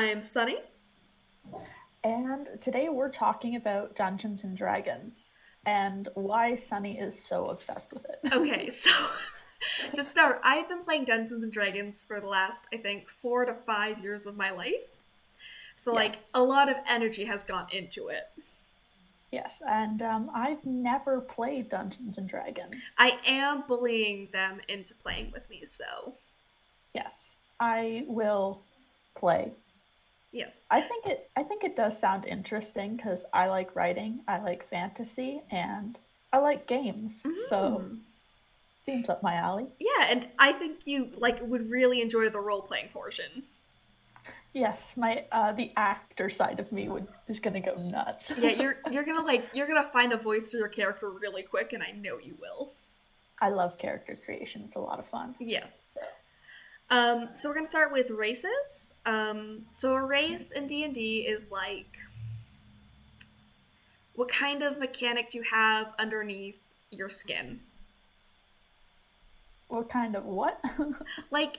I'm Sunny. And today we're talking about Dungeons and Dragons and why Sunny is so obsessed with it. Okay, so to start, I've been playing Dungeons and Dragons for the last, I think, 4 to 5 years of my life. So, like, Yes, a lot of energy has gone into it. yes, and I've never played Dungeons and Dragons. I am bullying them into playing with me, so Yes, I will play. yes. I think it does sound interesting because I like writing, I like fantasy, and I like games. So Hmm. seems up my alley. Yeah, and I think you like would really enjoy the role playing portion. Yes, my the actor side of me would is gonna go nuts. Yeah, you're gonna find a voice for your character really quick, and I know you will. I love character creation. It's a lot of fun. Yes. So, So we're gonna start with races. So a race in D&D is like what kind of mechanic do you have underneath your skin? what kind of what? Like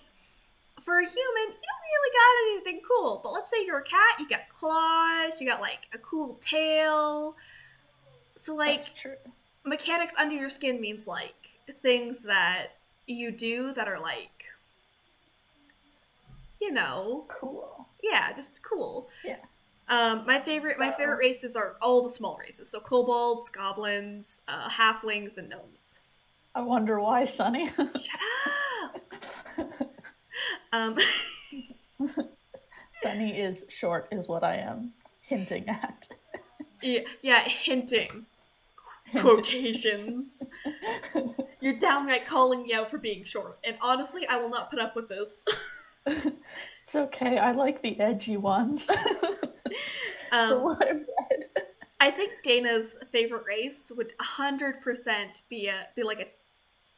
for a human, you don't really got anything cool. But let's say you're a cat, you got claws, you got like a cool tail. So That's like true. mechanics under your skin means like things that you do that are like, you know, Cool. yeah, just cool. Yeah. My favorite So races are all the small races. So kobolds, goblins, halflings, and gnomes. I wonder why, Sunny. Shut up. Um, Sunny is short, is what I am hinting at. yeah, yeah, hinting Hinting. quotations. You're downright calling me out for being short, and honestly, I will not put up with this. It's okay. I like the edgy ones. For um, what I've read. I think Dana's favorite race would 100% be like a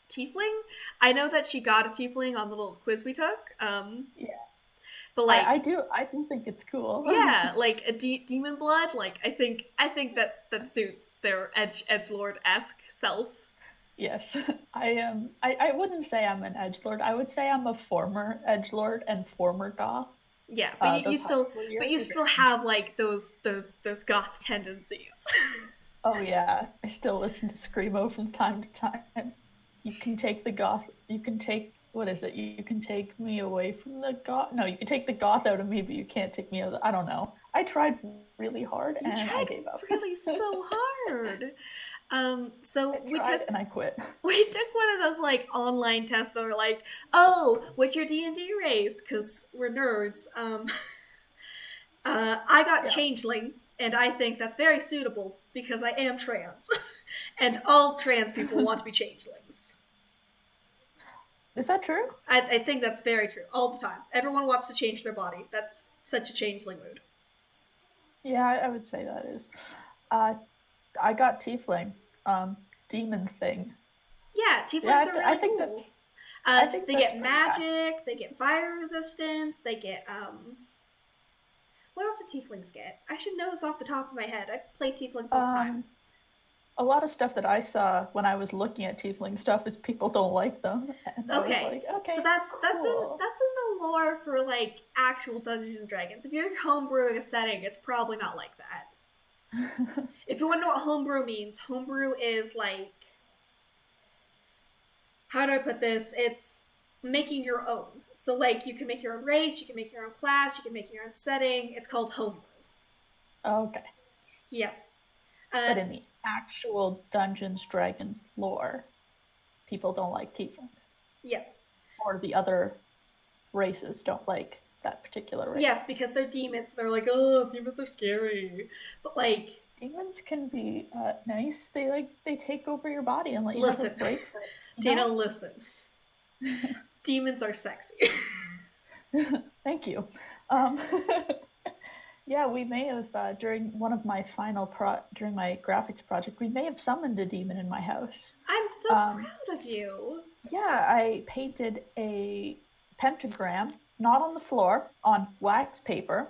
tiefling. I know that she got a tiefling on the little quiz we took. Yeah. But I like do I do think it's cool. yeah, like a demon blood. Like I think that suits their edge lord esque self. Yes. I wouldn't say I'm an edgelord. I would say I'm a former edgelord and former goth. Yeah, but you Those high still school but years you were still very have like those goth tendencies. Oh yeah, I still listen to screamo from time to time. You can take the goth. You can take what is it? You can take me away from the goth. No, you can take the goth out of me, but you can't take me out. I don't know. I tried really hard You and I tried gave up. really so hard. I So we took tried and I quit. we took one of those like online tests that were like, oh, what's your D&D race? Because we're nerds. I got Yeah, changeling, and I think that's very suitable because I am trans, and all trans people want to be changelings. is that true? I think that's very true all the time. Everyone wants to change their body. That's such a changeling mood. Yeah, I would say that is. Uh, I got tiefling, demon thing. Yeah, Yeah, tieflings are I really think that's cool. I think They that's get pretty accurate. magic, they get fire resistance, they get what else do tieflings get? I should know this off the top of my head. I play tieflings all the time. Um, a lot of stuff that I saw when I was looking at tiefling stuff is people don't like them, and I was Okay, like, so okay, cool. that's in the lore for like actual Dungeons and Dragons. If you're homebrewing a setting, it's probably not like that. If you want to know what homebrew means, homebrew is like, how do I put this? It's making your own. So like you can make your own race, you can make your own class, you can make your own setting. It's called homebrew. Okay, Yes. Uh, but in the actual Dungeons Dragons lore, people don't like tieflings, yes. or the other races don't like that particular Yes, race. because they're demons. They're like, oh, demons are scary. But like, Demons can be nice. They take over your body and let you have a listen, break for it. Dana, listen. Demons are sexy. Thank you. Um, yeah, we may have during one of my during my graphics project, we may have summoned a demon in my house. I'm so Um, proud of you. yeah, I painted a pentagram, not on the floor, on wax paper.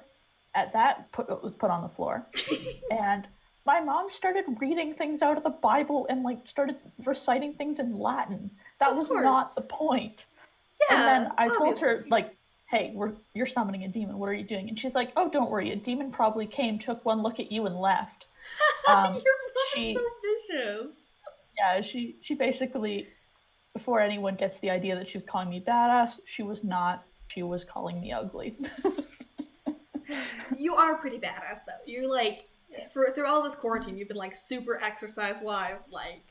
At that put was put on the floor, and my mom started reading things out of the Bible and like started reciting things in Latin. That Of was not course. the point. And then Yeah, I told her obviously. like hey, you're summoning a demon. What are you doing? And she's like, oh, don't worry. A demon probably came, took one look at you, and left. Your mom is so She vicious. Yeah, she basically, before anyone gets the idea that she was calling me badass, she was not. She was calling me ugly. You are pretty badass though. You're like for through all this quarantine, you've been like super exercise wise. Like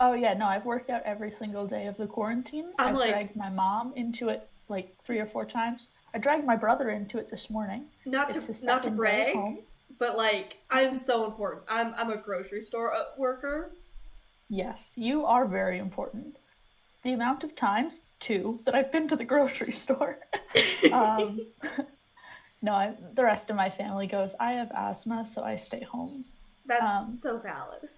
Oh yeah, no, I've worked out every single day of the quarantine. I'm I've like dragged my mom into it like 3 or 4 times. I dragged my brother into it this morning. not to It's his not to second day brag, home. but like I'm so important. I'm a grocery store worker. Yes, you are very important. The amount of times, two, that I've been to the grocery store. um, no, the rest of my family goes, I have asthma, so I stay home. That's Um, so valid.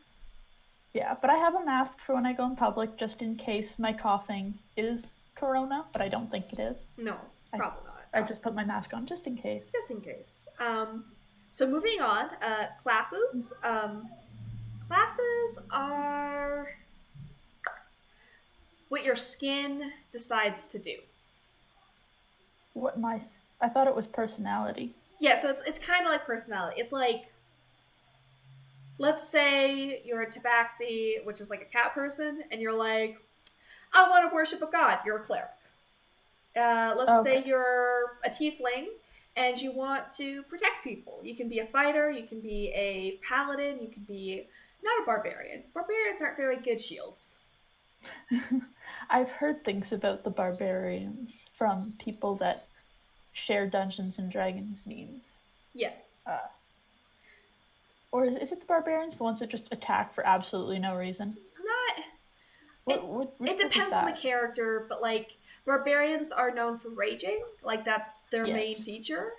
yeah, but I have a mask for when I go in public just in case my coughing is corona, but I don't think it is. No, I, probably not. I just put my mask on just in case. Just in case. So moving on, classes. Classes are what your skin decides to do. I thought it was personality. Yeah, so it's kind of like personality. It's like, let's say you're a tabaxi, which is like a cat person, and you're like, I want to worship a god. You're a cleric. Let's say Okay. you're a tiefling and you want to protect people. You can be a fighter, you can be a paladin, you can be not a barbarian. Barbarians aren't very good shields. I've heard things about the barbarians from people that share Dungeons and Dragons memes. Yes. Uh, or is it the barbarians, the ones that just attack for absolutely no reason? Not it it Which is depends on the that? character, but like barbarians are known for raging, like that's their main Yes. feature.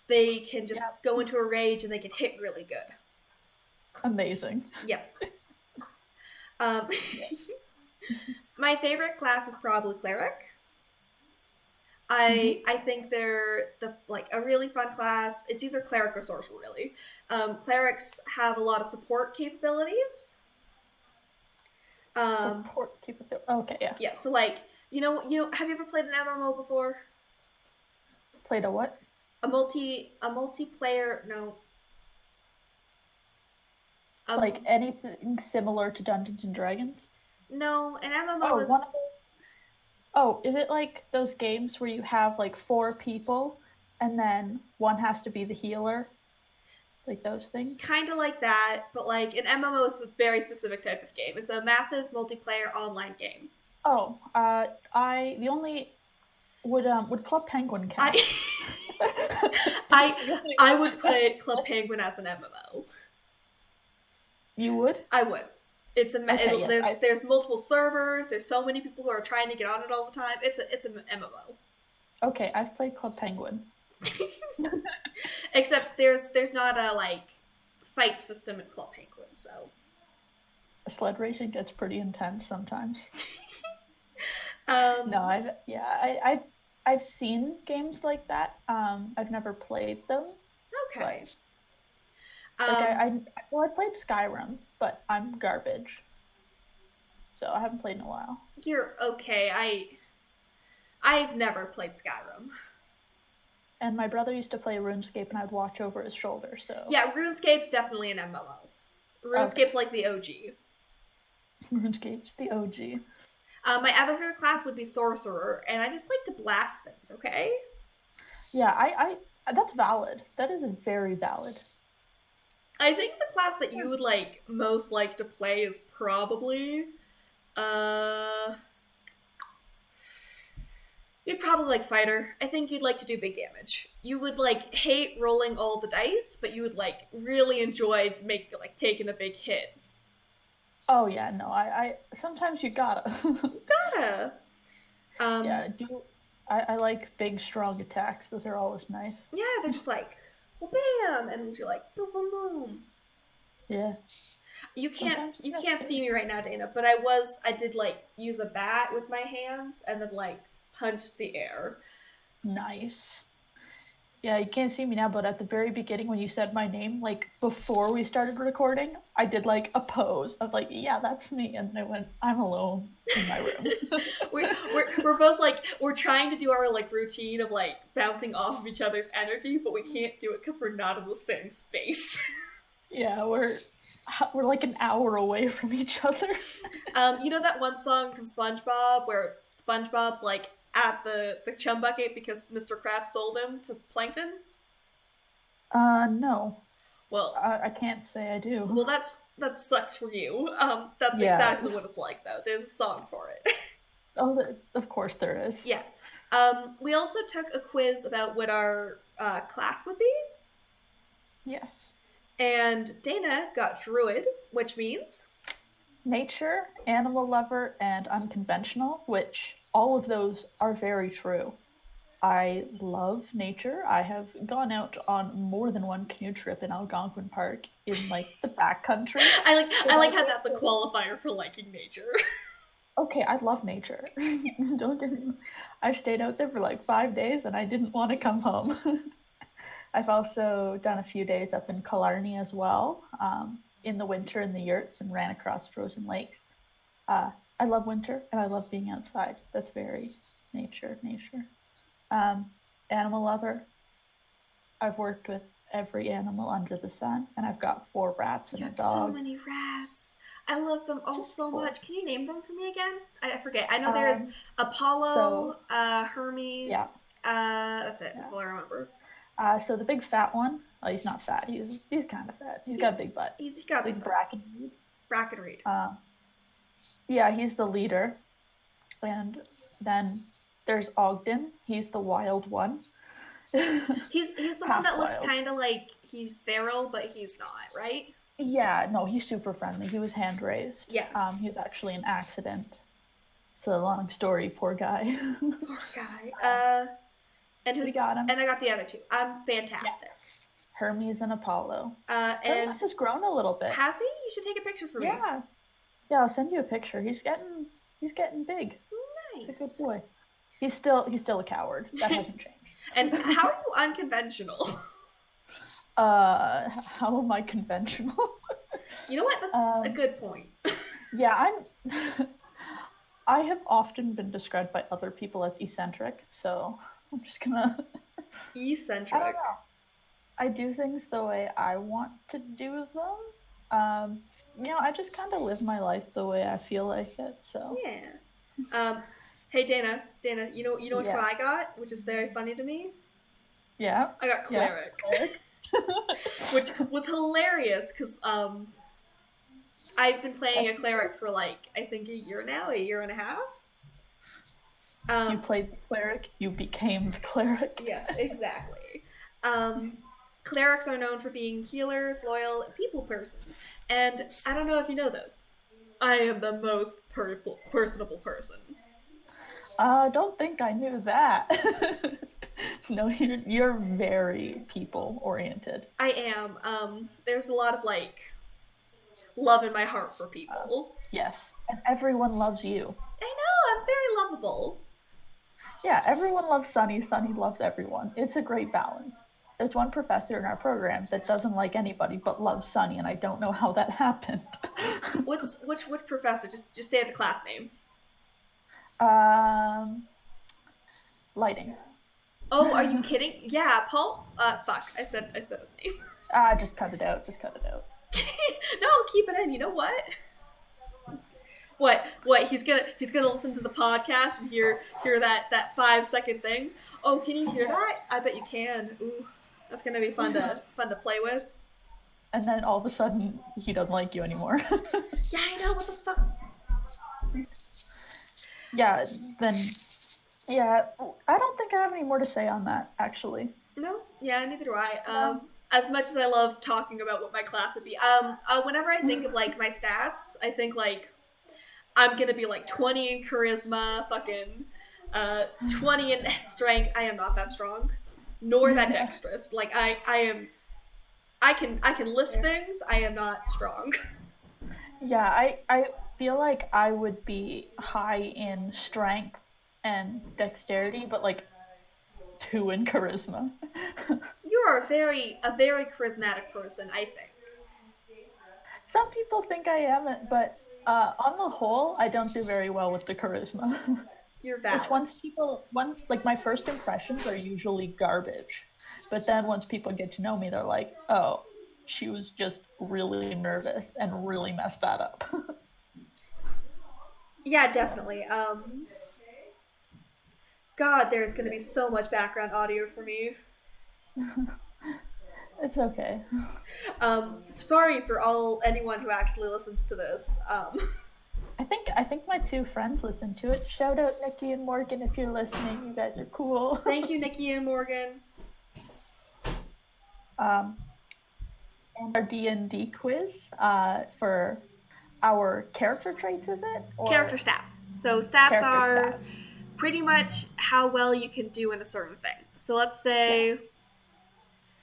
They can just Yeah. go into a rage and they can hit really good. Amazing. Yes. Um, my favorite class is probably cleric. Mm-hmm. I think they're the like a really fun class. It's either cleric or sorcerer, really. Clerics have a lot of support capabilities. Um, Support capability. Okay, yeah. yeah, so like have you ever played an MMO before? Played a what? A multiplayer no Like um anything similar to Dungeons and Dragons? no an MMO Oh, is oh, is it like those games where you have like four people and then one has to be the healer? Like those things? kind of like that, but like an MMO is a very specific type of game. It's a massive multiplayer online game. Oh, I the only would Club Penguin I count? That's I the only I one would I put Club know. Penguin as an MMO. You would? I would. Okay, yes. There's multiple servers. There's so many people who are trying to get on it all the time. It's an MMO. Okay, I've played Club Penguin. Except there's not a like fight system in Club Penguin. So Sled racing gets pretty intense sometimes. No, um I've seen games like that. I've never played them, but okay. like Um I played Skyrim, but I'm garbage, so I haven't played in a while. you're okay. I've never played Skyrim. And my brother used to play RuneScape, and I'd watch over his shoulder. So Yeah, RuneScape's definitely an MMO. okay, RuneScape's like the OG. RuneScape's the OG. My other favorite class would be Sorcerer, and I just like to blast things, okay? Yeah, I that's valid. That is a very valid. I think the class that you would like most like to play is probably uh you'd probably like fighter. I think you'd like to do big damage. You would like hate rolling all the dice, but you would like really enjoy taking a big hit. Oh yeah, no, I sometimes you gotta. Gotta. Yeah, Um I do. I like big, strong attacks. Those are always nice. yeah, they're just like well bam and you're like boom boom boom. Yeah, You can't sometimes it's you can't see necessary. me right now, Dana, but I did like use a bat with my hands and then like punch the air. Nice. Yeah, you can't see me now, but at the very beginning when you said my name, like before we started recording, I did like a pose. I was like, yeah, that's me. And then I went, I'm alone in my room. We're both like we're trying to do our like routine of like bouncing off of each other's energy, but we can't do it because we're not in the same space. Yeah, we're like an hour away from each other. You know that one song from SpongeBob where SpongeBob's like at the chum bucket because Mr. Krabs sold him to Plankton? No. Well, I can't say I well, do. that sucks for you. That's Yeah. exactly what it's like though. There's a song for it. Oh, of course there is. Yeah. We also took a quiz about what our class would be, Yes. and Dana got Druid, which means Nature, animal lover, and unconventional, which all of those are very true. I love nature. I have gone out on more than one canoe trip in Algonquin Park in like the backcountry. I But I like how will that's a say, qualifier for liking nature. okay, I love nature. Don't get me. I stayed out there for like 5 days and I didn't want to come home. I've also done a few days up in Killarney as well, in the winter in the yurts and ran across frozen lakes. Uh, I love winter and I love being outside. That's very nature. Um, Animal lover. I've worked with every animal under the sun, and I've got 4 rats and You a had so dog. many rats. I love them all Just so four. much. Can you name them for me again? I forget. I know there's Um, so Apollo, yeah, Hermes. That's it. That's yeah. all I remember. So the big fat one. Oh, he's not fat. He's kind of fat. He's got a He's big butt. he's got a big Big butt. bracken. Bracken Reed. Uh, yeah, he's the leader. And then there's Ogden. He's the wild one. He's the one Half that looks wild. kind of like he's feral, but he's not, right? Yeah, no, he's super friendly. He was hand raised. Yeah. He was actually an accident. It's a long story, poor guy. Poor guy. um, And we who's got him. and I got the other two. I'm Yeah. fantastic. Hermes and Apollo. And Hermes has grown a little bit. has he? You should take a picture for me. Yeah. Yeah, I'll send you a picture. He's getting big. He's a good Nice. boy. He's still a coward. That hasn't changed. And how are you unconventional? How am I conventional? You know what? That's a um, good point. yeah, I'm I have often been described by other people as eccentric, so I'm just gonna I don't Eccentric. know. I do things the way I want to do them. Um, I just kind of live my life the way I feel like it. So Yeah. Um, hey Dana, you know which one yeah, I got, which is very funny to me. yeah, I got yeah. cleric, Cleric. which was hilarious because I've been playing That's a cleric for like I think a year now, a year and a half. you Um, played the cleric. You became the cleric. yes, exactly. Um, Clerics are known for being healers, loyal, and people person. And I don't know if you know this. I am the most personable person. Don't think I knew that. No, you're very people oriented. I am. There's a lot of like love in my heart for Uh, people. yes, and everyone loves you. I know, I'm very lovable. Yeah, everyone loves Sunny. Sunny loves everyone. It's a great balance. There's one professor in our program that doesn't like anybody but loves Sunny, and I don't know how that happened. What's which professor? Just say the class name. um, Lighting. Oh, are you kidding? Yeah, Paul. Fuck. I said his name. Just cut it out. Just cut it out. No, I'll keep it in. You know what? What? He's gonna listen to the podcast and hear that 5 second thing. Oh, can you hear that? I bet you can. Ooh, that's gonna be fun to play with. And then all of a sudden, he doesn't like you anymore. Yeah, I know. What the fuck? Yeah, then, yeah, I don't think I have any more to say on that, actually. No, yeah, neither do I. No. As much as I love talking about what my class would be, whenever I think of like my stats, I think like I'm gonna be like 20 in charisma, fucking 20 in strength. I am not that strong, nor that dexterous. Like I am. I can lift things. I am not strong. Yeah, I feel like I would be high in strength and dexterity, but like 2 in charisma. You are a very charismatic person, I think. Some people think I am, but on the whole, I don't do very well with the charisma. You're It's valid. once like my first impressions are usually garbage, but then once people get to know me, they're like, "Oh, she was just really nervous and really messed that up." Yeah, definitely. God, there's gonna be so much background audio for me. It's okay. Sorry for anyone who actually listens to this. I think my 2 friends listen to it. Shout out Nikki and Morgan if you're listening. You guys are cool. Thank you, Nikki and Morgan. um, and our D&D quiz for our character traits, is it? Or Character stats. So stats character are stats? pretty much how well you can do in a certain thing. So let's Yeah. say,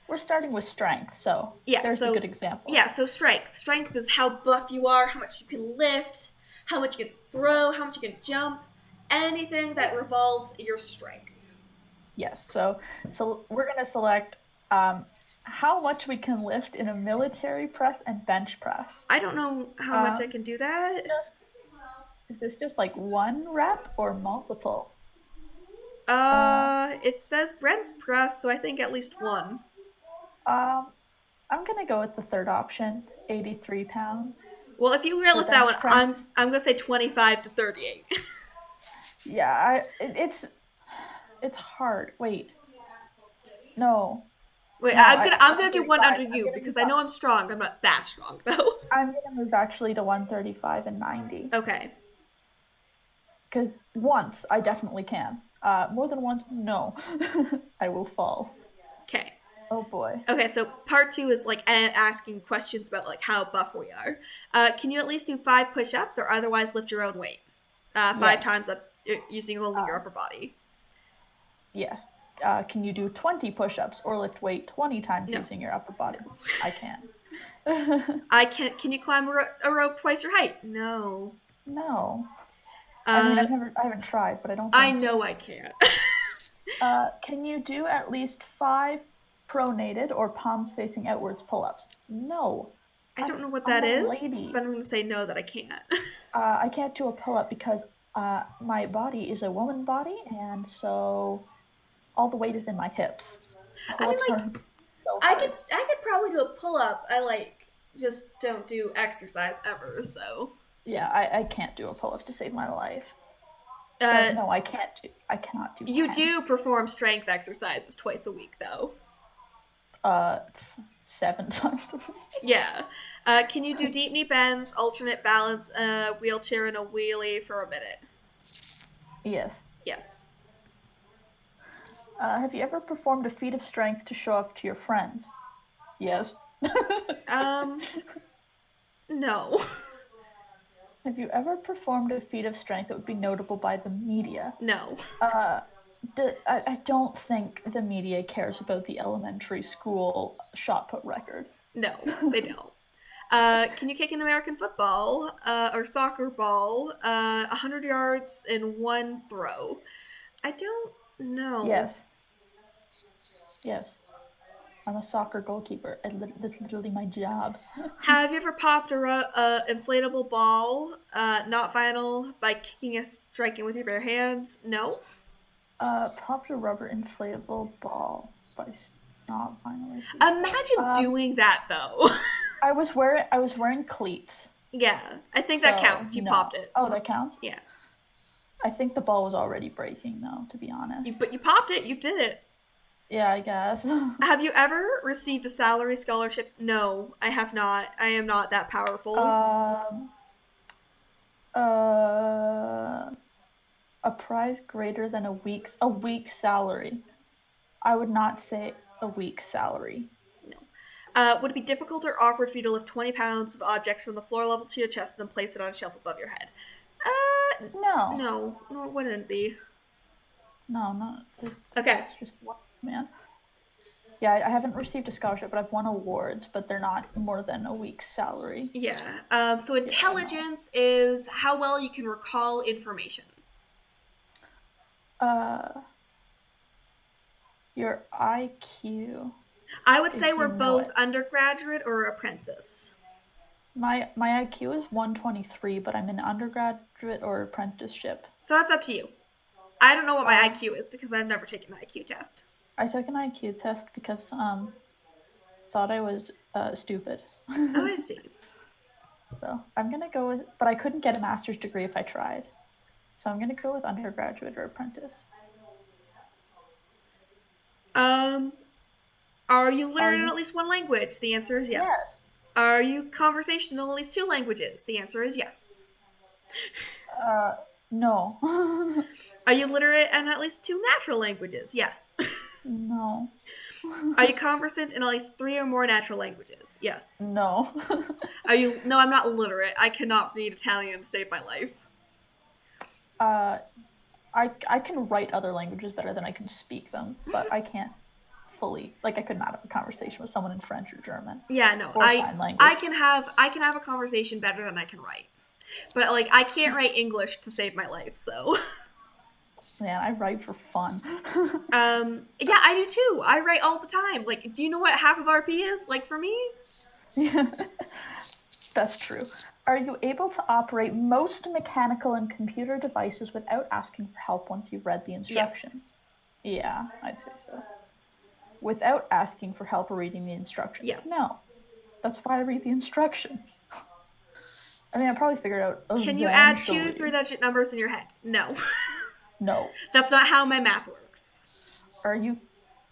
We're starting with strength, so yeah. there's a So good example. yeah. So strength. Strength is how buff you are, how much you can lift, how much you can throw, how much you can jump. Anything that revolves your strength. Yes. So we're gonna select how much we can lift in a military press and bench press. I don't know how much I Um, can do that. is this just like 1 rep or multiple? It says Brent's press, so I think at least one. Um, I'm gonna go with the third option, 83 pounds Well, if you for lift that one, bench press. I'm gonna say 25 to 38. Yeah, it's hard. Wait, no, Wait, no, I'm gonna do one 135. under you because I know I'm strong. I'm not that strong though. I'm gonna move actually to 135 and 90 Okay. because once I definitely can. More than once, no, I will fall. Okay. Oh boy. Okay, so part two is like asking questions about like how buff we are. Can you at least do 5 push-ups or otherwise lift your own weight? 5 times up using only your upper body. Yes. Can you do 20 push-ups or lift weight 20 times No. using your upper body? I can. I can. Can you climb a rope twice your height? No. No. I mean, I haven't tried, but I don't think I so. know I can't. Can you do at least 5 pronated or palms facing outwards pull-ups? No. I don't know what I'm that a is, lady. but I'm gonna say no that I can't. I can't do a pull-up because my body is a woman body, and so all the weight is in my hips. I mean, Pull-ups like, are so I hard. could probably do a pull up. I like just don't do exercise ever. So Yeah, I can't do a pull-up to save my life. So no, I cannot do you 10. do perform strength exercises twice a week, though. 7 times a week. Yeah. Can you do deep knee bends, alternate balance, wheelchair, and a wheelie for a minute? Yes. Yes. Have you ever performed a feat of strength to show off to your friends? Yes. No. Have you ever performed a feat of strength that would be notable by the media? No. I don't think the media cares about the elementary school shot put record. No, they don't. Can you kick an American football or soccer ball 100 yards in one throw? I don't know. Yes. Yes. I'm a soccer goalkeeper. That's literally my job. Have you ever popped a inflatable ball, not final, by kicking and striking with your bare hands? No. Popped a rubber inflatable ball by not finally. Imagine doing that though. I was wearing cleats. Yeah, I think that So, counts. You no. popped it. Oh, that counts? Yeah. I think the ball was already breaking though, to be honest. But you popped it. You did it. Yeah, I guess. Have you ever received a salary scholarship? No, I have not. I am not that powerful. A prize greater than a week's salary. I would not say a week's salary. No. Would it be difficult or awkward for you to lift 20 pounds of objects from the floor level to your chest and then place it on a shelf above your head? No. No, it wouldn't be. No, not. Okay. It's just one man. Yeah, I haven't received a scholarship, but I've won awards, but they're not more than a week's salary. Yeah. So intelligence is how well you can recall information. Your IQ I would say is we're in both what? undergraduate or apprentice. My IQ is 123, but I'm in undergraduate or apprenticeship. So that's up to you. I don't know what my Uh, IQ is because I've never taken an IQ test. I took an IQ test because thought I was stupid. Oh, I see. So I'm gonna go with, but I couldn't get a master's degree if I tried. So I'm gonna go with undergraduate or apprentice. Um, are you Are literate in you? at least one language? The answer is Yeah. yes. Are you conversational in at least two languages? The answer is yes. Uh, no. Are you literate in at least two natural languages? Yes. No. Are you conversant in at least three or more natural languages? Yes. No. Are you? No, I'm not literate. I cannot read Italian to save my life. uh, I can write other languages better than I can speak them, but I can't fully, like, I could not have a conversation with someone in French or German Yeah, no. or I sign I language. can have I can have a conversation better than I can write. But like I can't write English to save my life, so Man, I write for fun. yeah, I do too. I write all the time. Like, do you know what half of RP is? Like for me? That's true. Are you able to operate most mechanical and computer devices without asking for help once you've read the Yes. instructions? Yeah, I'd say so. Without asking for help or reading the instructions? Yes. No. That's why I read the instructions. I mean, I probably figured out Can you add two eventually. three-digit numbers in your head? No. No. That's not how my math works. Are you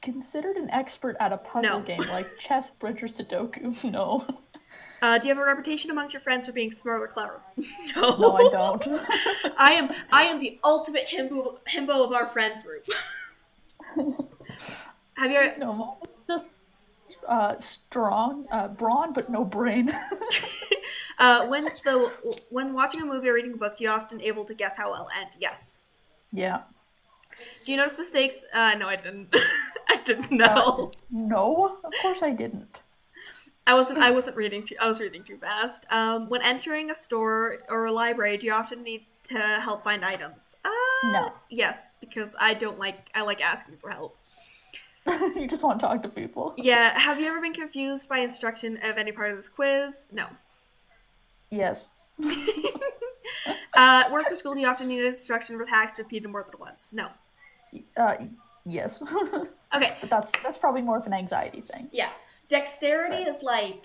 considered an expert at a puzzle No. game like chess, bridge, or Sudoku? No. Do you have a reputation amongst your friends for being smart or clever? No, I No. don't. I am the ultimate himbo of our friend group. Have you No, just strong, brawn, but no brain. when watching a movie or reading a book, do you often able to guess how it'll end? Yes. Yeah. Do you notice mistakes? No, I didn't. I didn't know. No, of course I didn't. I wasn't reading too. I was reading too fast. When entering a store or a library, do you often need to help find items? No. Yes, because I don't like. I like asking for help. You just want to talk to people. Yeah. Have you ever been confused by instruction of any part of this quiz? No. Yes. Work or school, do you often need instruction for tasks repeated more than once? No. Uh, yes. Okay. But that's probably more of an anxiety thing. Yeah. Dexterity But is like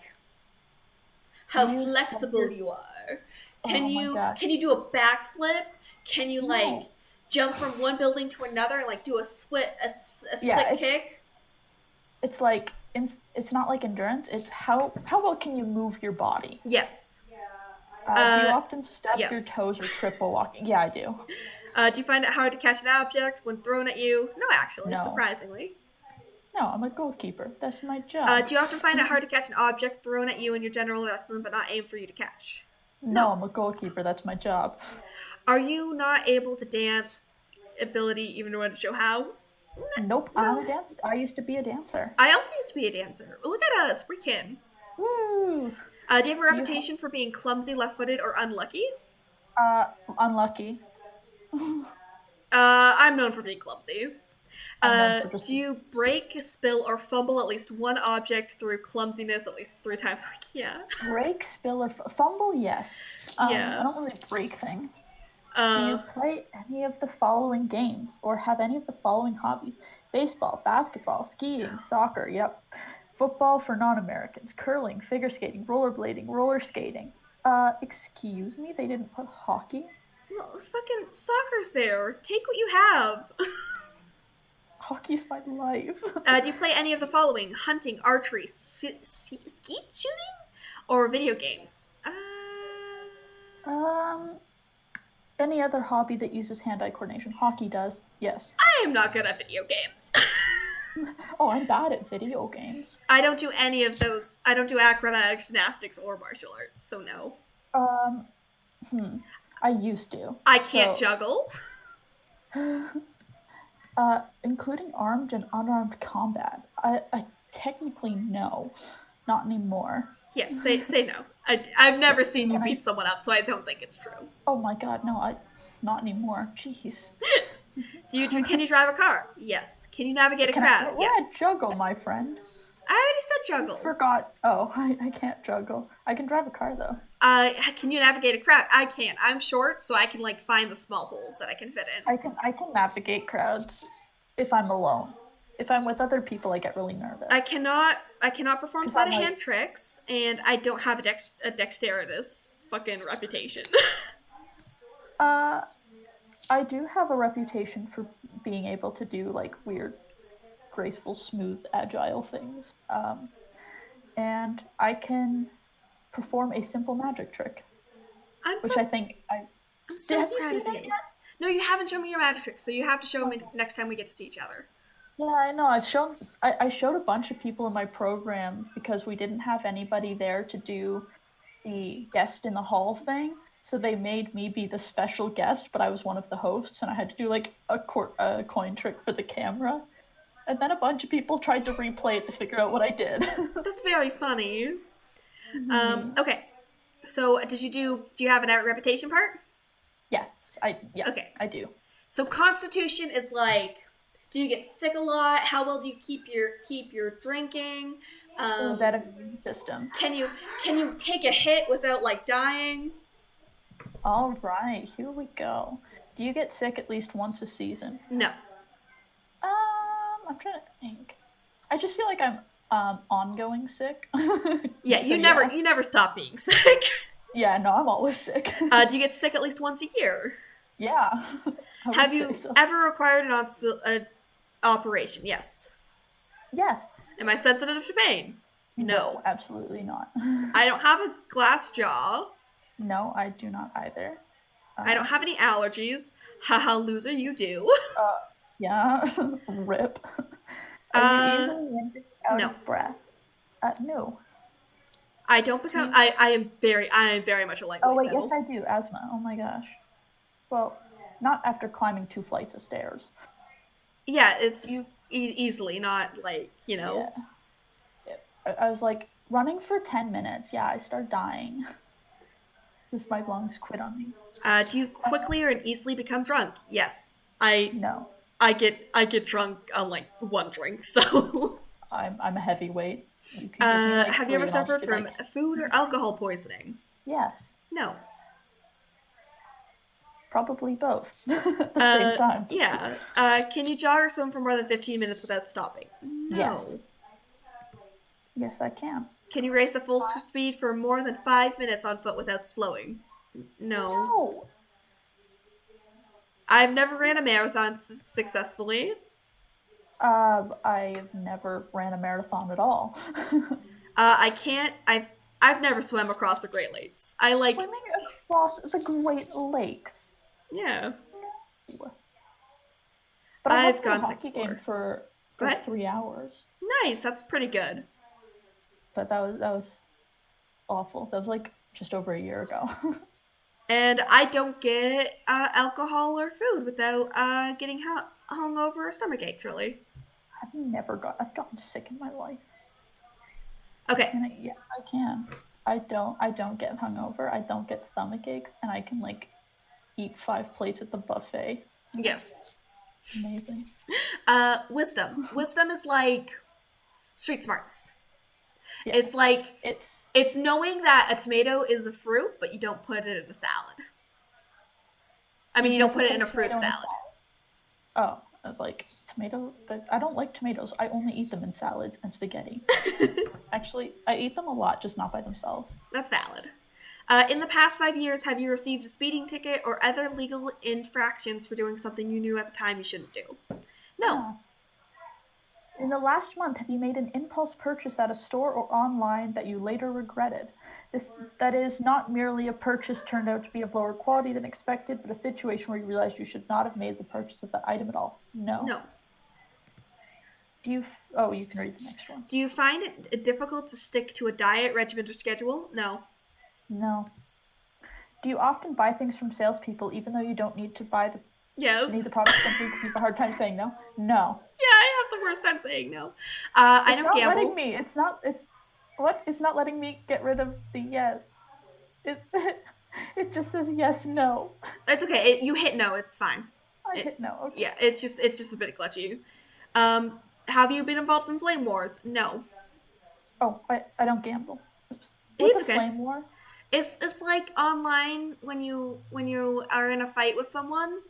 how use flexible your- you are. Oh my god. Can you do a backflip? Can you like No. jump from one building to another and like do a Yeah, slick kick? it's like it's not like endurance. It's how well can you move your body? Yes. Do you often stub your Yes. toes or trip while walking? Yeah, I do. Do you find it hard to catch an object when thrown at you? No, actually, No. surprisingly. No, I'm a goalkeeper. That's my job. Do you often find it hard to catch an object thrown at you and you're generally excellent but not aimed for you to catch? No, I'm a goalkeeper. That's my job. Are you not able to dance ability even when to show how? Nope, I'm a dancer. I used to be a dancer. I also used to be a dancer. Look at us, we can. Woo! Do you have a reputation for being clumsy, left-footed, or unlucky? Unlucky. I'm known for being clumsy. I'm known for just Do you break, spill, or fumble at least one object through clumsiness at least 3 times a week? Yeah. break, spill, or fumble. Yes. Yeah. I don't really break things. Do Uh, you play any of the following games or have any of the following hobbies? Baseball, basketball, skiing, soccer. Yep. Football for non-Americans. Curling, figure skating, rollerblading, roller skating. Excuse me, they didn't put hockey. well, fucking soccer's there. Take what you have. Hockey's my life. Do you play any of the following? Hunting, archery, skeet shooting, or video games? Any other hobby that uses hand-eye coordination? Hockey does. Yes. I am not good at video games. Oh, I'm bad at video games. I don't do any of those. I don't do acrobatics, gymnastics, or martial arts, so no. I used to. I can't So, juggle. including armed and unarmed combat. I technically no, not anymore. Yes, say no. I've never seen you Can I- beat someone up, so I don't think it's true. Oh my god, no, not anymore. Jeez. Can you drive a car? Yes. Can you navigate a crowd? We're Yes. at juggle, my friend. I already said juggle. Forgot. Oh, I can't juggle. I can drive a car though. Can you navigate a crowd? I can't. I'm short, so I can like find the small holes that I can fit in. I can navigate crowds if I'm alone. If I'm with other people, I get really nervous. I cannot perform sleight of hand like, tricks, and I don't have a dexterous fucking reputation. I do have a reputation for being able to do like weird, graceful, smooth, agile things. And I can perform a simple magic trick, I'm so proud seen of you. No, you haven't shown me your magic trick, so you have to show me next time we get to see each other. Yeah, I know. I showed a bunch of people in my program because we didn't have anybody there to do the guest in the hall thing. So they made me be the special guest, but I was one of the hosts, and I had to do like a coin trick for the camera. And then a bunch of people tried to replay it to figure out what I did. That's very funny. Okay. So do you have an out reputation part? Yes, Okay. I do. So constitution is like, do you get sick a lot? How well do you keep your drinking? Is that a system? Can you take a hit without like dying? All right, here we go. Do you get sick at least once a season? No. I'm trying to think. I just feel like I'm ongoing sick. Yeah, you never stop being sick. Yeah, no, I'm always sick. Do you get sick at least once a year? Yeah. Have you ever required an operation? Yes. Yes. Am I sensitive to pain? No. Absolutely not. I don't have a glass jaw. No, I do not either. I don't have any allergies. Haha, loser, you do. Yeah. Rip. Are you easily winded out of breath? No. I don't become. I am very much a lightweight. Oh wait, though. yes I do. Asthma. Oh my gosh. Well, not after climbing 2 flights of stairs. Yeah, it's easily not like Yeah. I was like running for 10 minutes. Yeah, I start dying. Just my lungs quit on me. Do you quickly or easily become drunk? Yes. No. I get drunk on like one drink, so. I'm a heavyweight. You can give me, have you ever suffered from food or alcohol poisoning? Yes. No. Probably both at the same time. Yeah. Can you jog or swim for more than 15 minutes without stopping? No. Yes. Yes, I can. Can you race at full speed for more than 5 minutes on foot without slowing? No. I've never ran a marathon successfully. I've never ran a marathon at all. I can't. I've never swam across the Great Lakes. Swimming across the Great Lakes. Yeah. No. But I've gone sick hockey game for 3 hours. Nice, that's pretty good. But that was awful. That was like just over a year ago. And I don't get alcohol or food without getting hungover or stomach aches, really. I've gotten sick in my life. Okay. And I can. I don't get hungover. I don't get stomach aches, and I can like eat 5 plates at the buffet. Yes. Amazing. Wisdom. Wisdom is like street smarts. Yeah. It's like it's knowing that a tomato is a fruit, but you don't put it in a salad. I mean, you don't put it in a fruit salad. Oh, I was like, tomato? I don't like tomatoes. I only eat them in salads and spaghetti. Actually, I eat them a lot, just not by themselves. That's valid. In the past 5 years, have you received a speeding ticket or other legal infractions for doing something you knew at the time you shouldn't do? No. Yeah. In the last month, have you made an impulse purchase at a store or online that you later regretted? That is not merely a purchase turned out to be of lower quality than expected, but a situation where you realized you should not have made the purchase of that item at all. No. No. You can read the next one. Do you find it difficult to stick to a diet, regimen, or schedule? No. No. Do you often buy things from salespeople even though you don't need to buy the product simply because you have a hard time saying no? No. Yeah, I have the worst time saying no. I don't gamble. Letting me. It's not letting me get rid of the yes. It just says yes, no. It's okay. You hit no. It's fine. I hit no. Okay. Yeah, it's just a bit glitchy. Have you been involved in flame wars? No. Oh, I don't gamble. Oops. What's It's a okay. flame war? It's like online when you are in a fight with someone,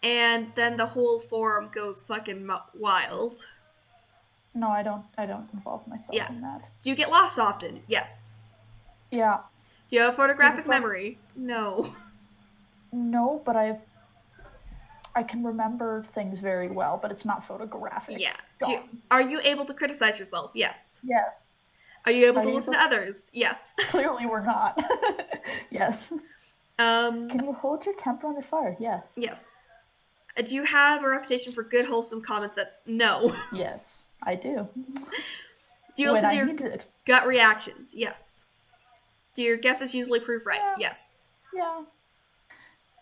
and then the whole forum goes fucking wild. No, I don't involve myself Yeah. in that. Do you get lost often? Yes. Yeah. Do you have a photographic Yeah, memory? No. No, but I can remember things very well, but it's not photographic. Yeah. Gone. Are you able to criticize yourself? Yes. Yes. Are you able Are to you listen able to others? Yes. Clearly we're not. Yes. Um. Can you hold your temper under fire? Yes. Yes. Do you have a reputation for good, wholesome common sense? No. Yes, I do. Do you When listen I to your need it. gut reactions? Yes. Do your guesses usually prove right? Yeah. Yes. Yeah.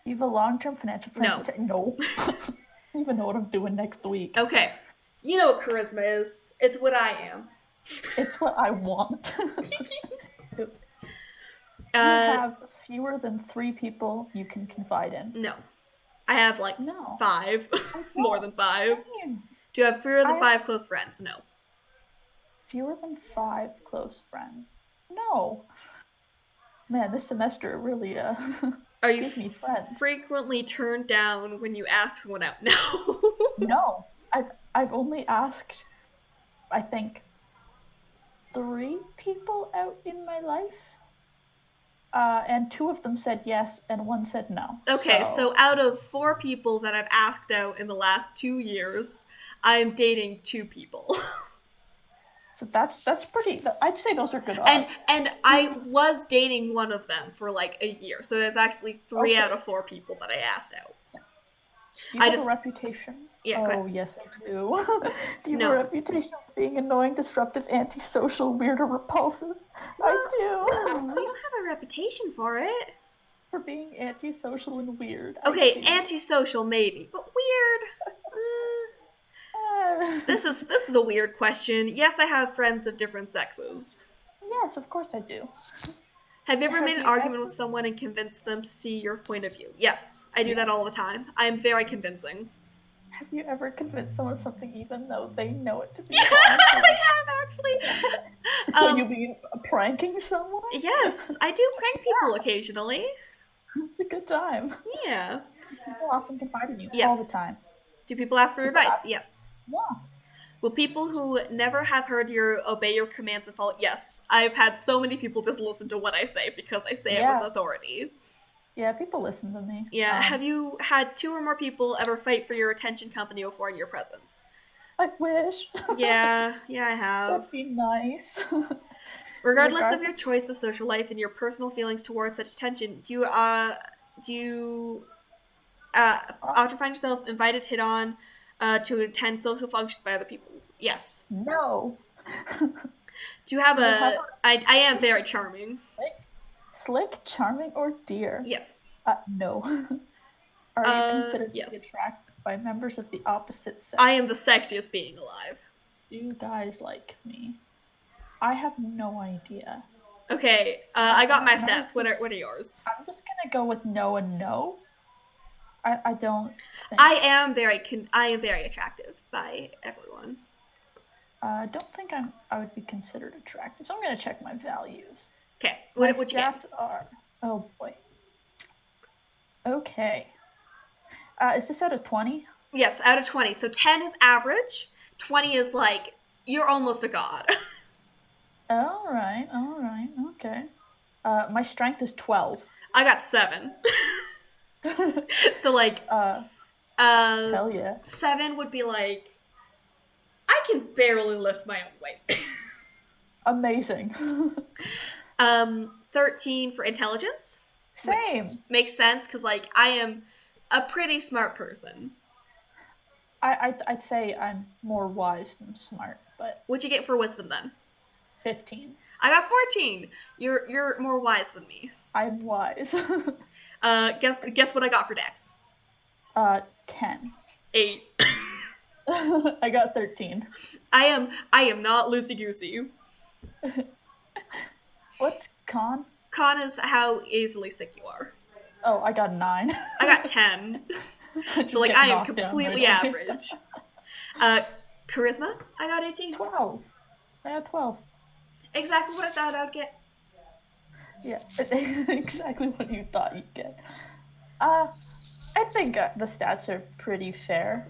You have a long-term financial plan. No. No. I don't even know what I'm doing next week. Okay. You know what charisma is. It's what I am. It's what I want. You Uh, have fewer than 3 people you can confide in. no. I have like No. 5. More than 5. Same. Do you have fewer I than have 5 close friends? No. fewer than 5 close friends. No. Man, this semester really Are you gives me friends. frequently turned down when you ask someone out? No. No. I've only asked, I think, 3 people out in my life. And 2 of them said yes, and 1 said no. Okay, so out of 4 people that I've asked out in the last 2 years, I'm dating 2 people. So that's pretty. I'd say those are good odds. And I was dating one of them for like a year, so there's actually 3 Okay. out of 4 people that I asked out. Do you have a reputation? Yeah, go Oh, ahead. yes, I do. Do you No. have a reputation of being annoying, disruptive, antisocial, weird, or repulsive? I do. We don't have a reputation for it. For being antisocial and weird. Okay, antisocial maybe, but weird. This is a weird question. Yes, I have friends of different sexes. Yes, of course I do. Have you ever Have made an you argument ever- with someone and convinced them to see your point of view? Yes, I do that all the time. I am very convincing. Have you ever convinced someone of something even though they know it to be Yeah, wrong? I have actually. So you mean pranking someone? Yes, I do prank people occasionally. It's a good time. Yeah. People often confide in you Yes. all the time. Do people ask for your People advice? ask- Yes. Yeah. Will people who never have heard you obey your commands and follow? Yes. I've had so many people just listen to what I say because I say it Yeah. with authority. Yeah, people listen to me. Yeah. Have you had 2 or more people ever fight for your attention, company, before in your presence? I wish. Yeah, I have. That'd be nice. Regardless of your choice of social life and your personal feelings towards such attention, do you often find yourself invited, hit on, to attend social functions by other people? Yes. No. Do you have you have I am very charming. Slick, charming, or dear? Yes. No. Are you considered to be yes. attracted by members of the opposite sex? I am the sexiest being alive. Do you guys like me? I have no idea. Okay, I got my stats. What are yours? I'm just gonna go with no and no. I don't think... I am very attractive by everyone. I don't think I would be considered attractive, so I'm gonna check my values. Okay, My what you get? stats are... Oh boy. Okay. Is this out of 20? Yes, out of 20. So 10 is average. 20 is like, you're almost a god. Alright, okay. My strength is 12. I got 7. So like, Hell yeah. 7 would be like, I can barely lift my own weight. Amazing. 13 for intelligence. Same. Makes sense, because like, I am a pretty smart person. I'd say I'm more wise than smart, but What'd you get for wisdom then? 15. I got 14. You're more wise than me. I'm wise. Guess what I got for dex? 10. 8. I got 13. I am not loosey goosey. What's con? Con is how easily sick you are. Oh, I got 9. I got 10. So, Just like, get I am knocked down right completely away. average. Uh, charisma, I got 18. 12. I got 12. Exactly what I thought I would get. Yeah, exactly what you thought you'd get. I think the stats are pretty fair.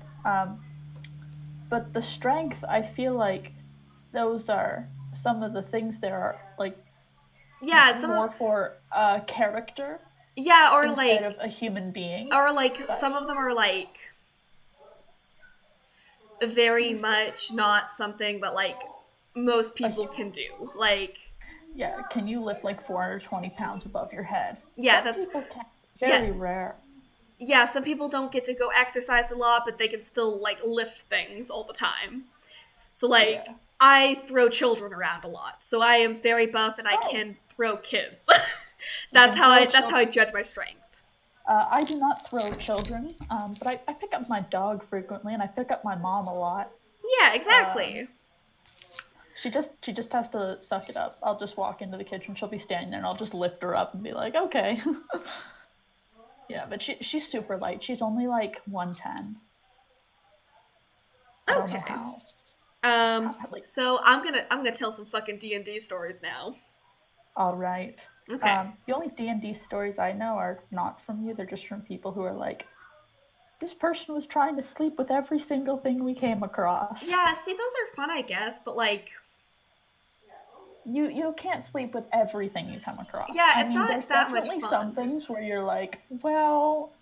But the strength, I feel like those are some of the things that are like Yeah, some of, more for a character yeah, instead of a human being. or like, But some of them are like, very much not something that, like, most a, people can do. Like, yeah, can you lift like 420 pounds above your head? yeah, Some that's, people can. yeah, Very rare. yeah, some people don't get to go exercise a lot, but they can still, like, lift things all the time. So, like, Yeah. I throw children around a lot. So I am very buff and I Oh, can throw kids. you can throw That's how children. I judge my strength. I do not throw children, but I pick up my dog frequently, and I pick up my mom a lot. Yeah, Um, exactly. she just has to suck it up. I'll just walk into the kitchen. She'll be standing there, and I'll just lift her up and be like, okay. Yeah, but she's super light. She's only like 110. I don't know Okay. how. Like, So I'm gonna tell some fucking D&D stories now. all right. Okay. The only D&D stories I know are not from you. They're just from people who are like, this person was trying to sleep with every single thing we came across. Yeah, see, those are fun, I guess, but, like, You can't sleep with everything you come across. yeah, I it's mean, there's not that much definitely some fun. things where you're like, well,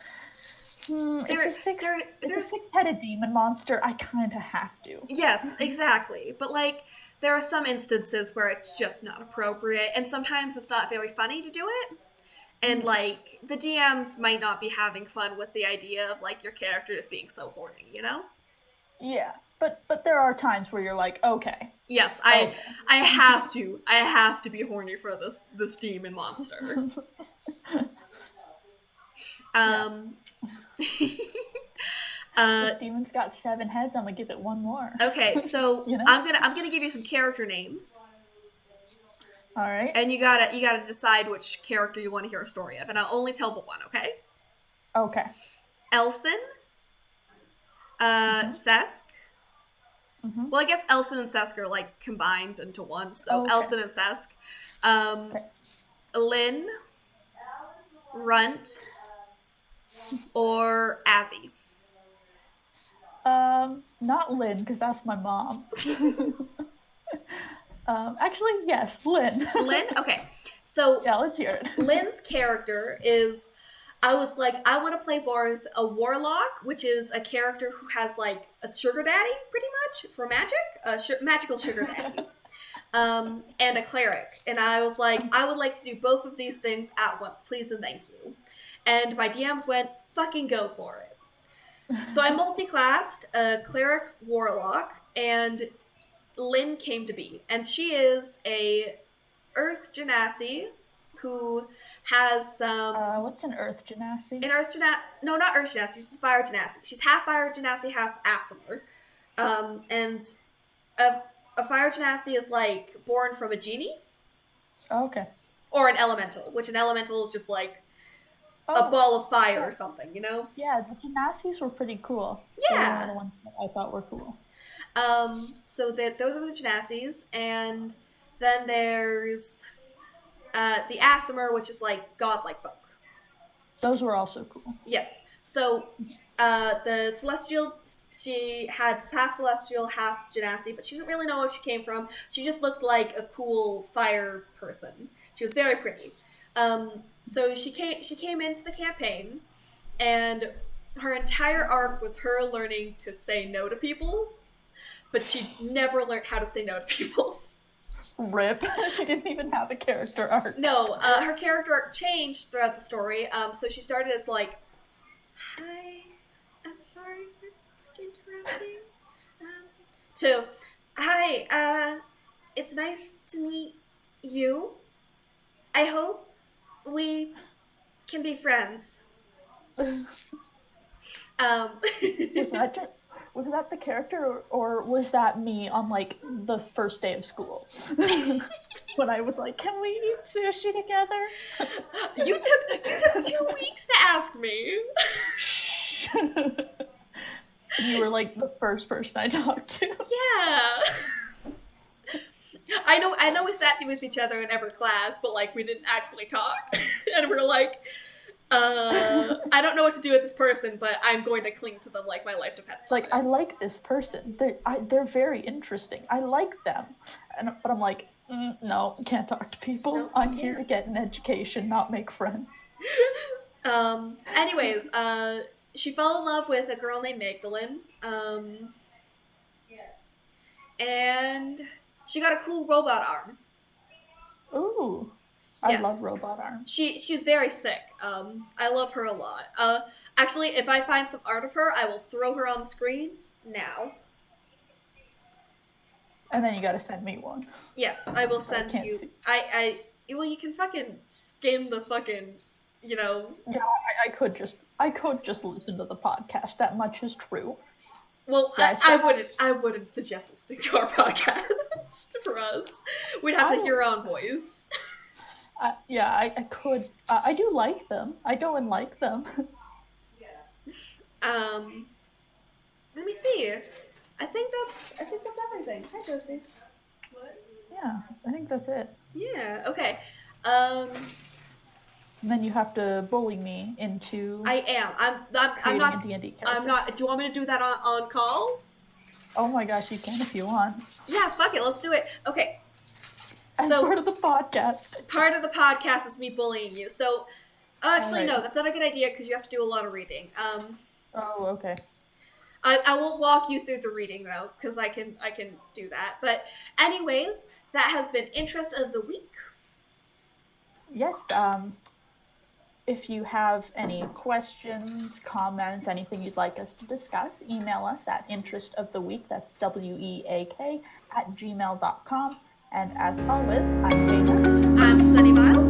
it's There, a six there, it's a there's six-headed demon monster. I kind of have to. Yes, exactly. But, like, there are some instances where it's just not appropriate, and sometimes it's not very funny to do it. And, like, the DMs might not be having fun with the idea of, like, your character just being so horny, you know? Yeah, but there are times where you're like, okay, Yes, okay. I have to be horny for this demon monster. Yeah. Um This demon's got 7 heads. I'm gonna give it one more. okay, so You know? I'm gonna give you some character names, All right. and you gotta decide which character you want to hear a story of, and I'll only tell the one, okay? Okay. Elson, Sesk. Well, I guess Elson and Sesk are, like, combined into one, so Okay. Elson and Sesk. Okay. Lynn, Runt, or Azzy. Not Lynn, because that's my mom. Actually, yes, Lynn. Lynn? Okay. So Yeah, let's hear it. Lynn's character is, I was like, I want to play both a warlock, which is a character who has, like, a sugar daddy, pretty much, for magic, a magical sugar daddy, and a cleric. And I was like, I would like to do both of these things at once, please and thank you. And my DMs went, fucking go for it. So I multi-classed a cleric warlock, and Lynn came to be. And she is a Earth Genasi who has some What's an Earth Genasi? an Earth Genasi. No, not Earth Genasi. She's Fire Genasi. She's half Fire Genasi, half Aasimar. And a Fire Genasi is, like, born from a genie Oh, okay. or an elemental, which an elemental is just like a Oh, ball of fire or something, you know? yeah, the Genasis were pretty cool. They were one of Yeah. the ones that I thought were cool. So that those are the Genasis, and then there's the Aasimar, which is, like, godlike folk. Those were also cool. Yes. So the Celestial, she had half Celestial, half Genasi, but she didn't really know where she came from. She just looked like a cool fire person. She was very pretty. So she came into the campaign, and her entire arc was her learning to say no to people, but she never learned how to say no to people. Rip. She didn't even have a character arc. No, her character arc changed throughout the story. So she started as, like, hi, I'm sorry for interrupting. To, hi, it's nice to meet you. I hope we can be friends. Was that the character, or was that me on, like, the first day of school when I was like, "Can we eat sushi together?" You took 2 weeks to ask me. much. You were like the first person I talked to. Yeah. I know we sat with each other in every class, but like we didn't actually talk. And we're like, I don't know what to do with this person, but I'm going to cling to them like my life depends It's like, on I it. like this person. They're very interesting. I like them. But I'm like, no, can't talk to people. No, I'm here to can't. get an education, not make friends. Anyways, she fell in love with a girl named Magdalene. And she got a cool robot arm. Ooh, I Yes. love robot arms. She's very sick. I love her a lot. Actually, if I find some art of her, I will throw her on the screen now. And then you gotta send me one. Yes, I will send can't you. see. Well, you can fucking skim the fucking, you know. Yeah, I could just listen to the podcast. That much is true. Well, Yeah, I wouldn't suggest listening to our podcast for us. We'd have to hear our own voice. I could. I do like them. I go and like them. Let me see. I think that's everything. Hi, Josie. Yeah, I think that's it. Yeah. Okay. And then you have to bully me into I am. I'm creating not. a D&D character. I'm not. Do you want me to do that on call? Oh my gosh, you can if you want. Yeah. Fuck it. Let's do it. Okay. As So part of the podcast. part of the podcast is me bullying you. So actually, Alright. no, that's not a good idea because you have to do a lot of reading. Oh, okay. I won't walk you through the reading though, because I can do that. But anyways, that has been Interest of the Week. Yes, if you have any questions, comments, anything you'd like us to discuss, email us at interestoftheweek, that's WEAK, @gmail.com. And as always, I'm Dana. I'm Sunny Miles.